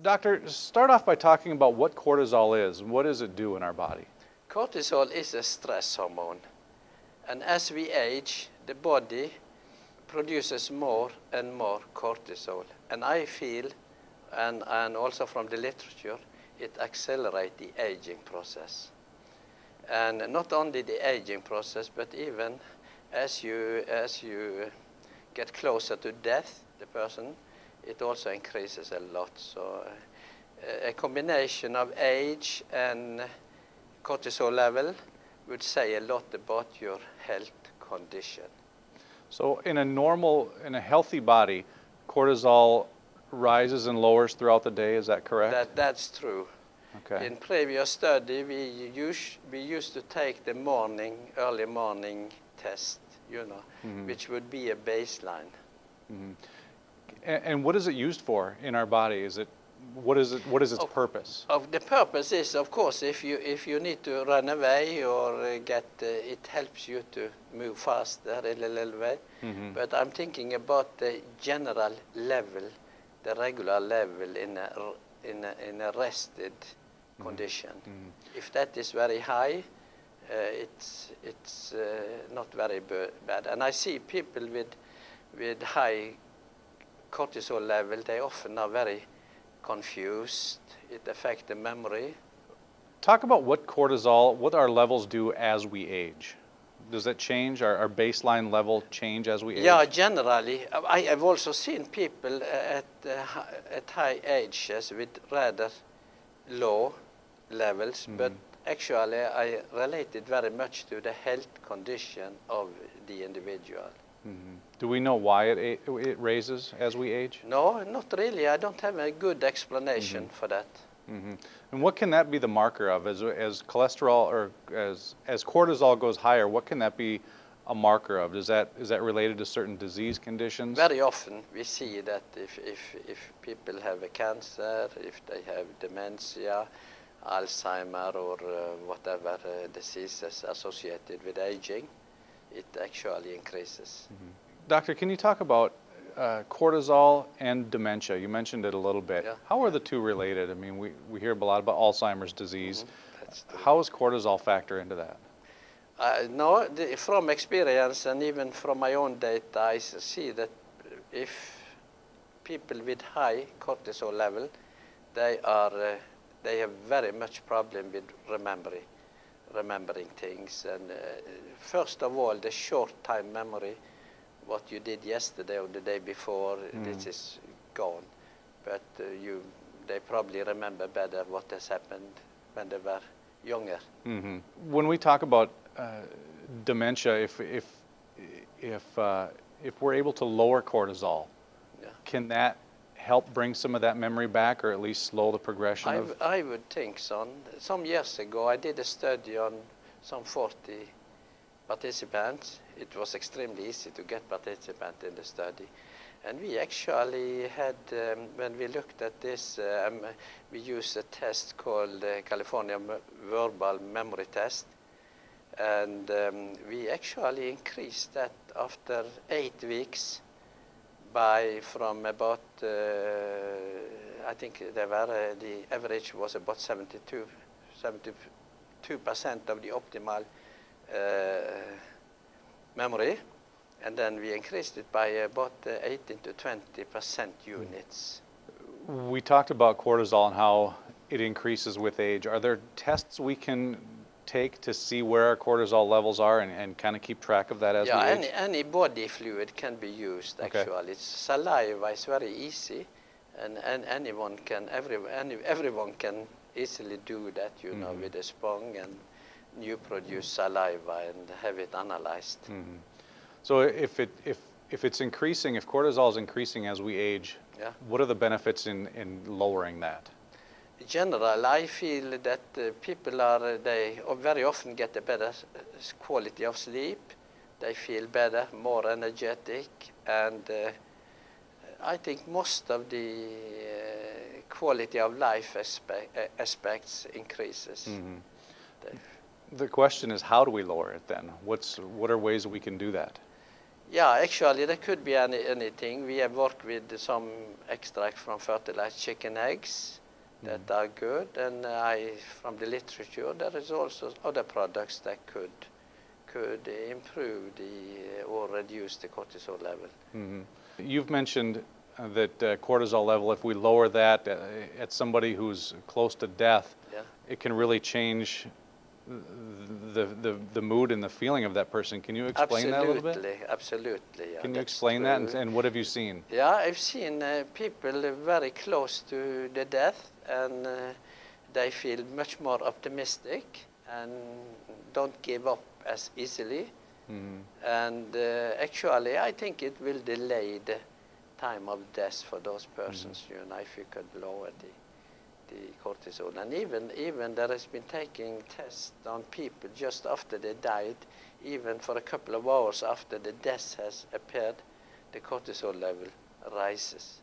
Doctor, start off by talking about what cortisol is and what does it do in our body? Cortisol is a stress hormone, and as we age, the body produces more and more cortisol. And I feel, and also from the literature, it accelerates the aging process. And not only the aging process, but even as you get closer to death, the person, it also increases a lot. So a combination of age and cortisol level would say a lot about your health condition. So in a healthy body, cortisol rises and lowers throughout the day, is that correct? That's true. Okay. In previous study, we used to take the early morning test, which would be a baseline. Mm-hmm. And what is it used for in our body? What is its purpose? The purpose is, of course, if you need to run away or it helps you to move faster a little way. Mm-hmm. But I'm thinking about the general level, the regular level in a rested condition. Mm-hmm. If that is very high, it's not very bad. And I see people with high cortisol level, they often are very confused. It affects the memory. Talk about what our levels do as we age. Does that change? Our baseline level change as we age? Yeah, generally. I have also seen people at high ages with rather low levels, but actually I relate it very much to the health condition of the individual. Mm-hmm. Do we know why it raises as we age? No, not really. I don't have a good explanation for that. Mm-hmm. And what can that be the marker of? As cholesterol or as cortisol goes higher, what can that be a marker of? Is that related to certain disease conditions? Very often we see that if people have a cancer, if they have dementia, Alzheimer or whatever diseases associated with aging, it actually increases. Mm-hmm. Doctor, can you talk about cortisol and dementia? You mentioned it a little bit. Yeah. How are the two related? I mean, we hear a lot about Alzheimer's disease. Mm-hmm. How does cortisol factor into that? No, from experience and even from my own data, I see that if people with high cortisol level, they have very much problem with remembering things. And first of all, the short-time memory, what you did yesterday or the day before, this is gone. But they probably remember better what has happened when they were younger. Mm-hmm. When we talk about dementia, if we're able to lower cortisol, can that help bring some of that memory back, or at least slow the progression I would think so. Some years ago, I did a study on some 40 participants. It was extremely easy to get participants in the study. And we actually had, when we looked at this, we used a test called the California Verbal Memory Test. And we actually increased that after 8 weeks from about, I think the average was about 72% of the optimal memory. And then we increased it by about 18 to 20% units. We talked about cortisol and how it increases with age. Are there tests we can take to see where our cortisol levels are and kind of keep track of that as we age? Any body fluid can be used, actually. Okay. Saliva is very easy, and everyone can easily do that, with a sponge, and you produce saliva and have it analyzed. Mm-hmm. So if it's increasing, if cortisol is increasing as we age, what are the benefits in lowering that? In general, I feel that people they very often get a better quality of sleep. They feel better, more energetic, and I think most of the quality of life aspects increases. Mm-hmm. The question is, how do we lower it then? What are ways we can do that? Yeah, actually there could be anything. We have worked with some extract from fertilized chicken eggs that are good, and from the literature there is also other products that could improve or reduce the cortisol level. You've mentioned that cortisol level, if we lower that at somebody who's close to death, it can really change the mood and the feeling of that person. Can you explain that a little bit? Absolutely. Yeah, can you explain that, and what have you seen? Yeah, I've seen people very close to the death, and they feel much more optimistic and don't give up as easily. And actually, I think it will delay the time of death for those persons, if you could lower the cortisol. And even there has been taking tests on people just after they died, even for a couple of hours after the death has appeared, the cortisol level rises.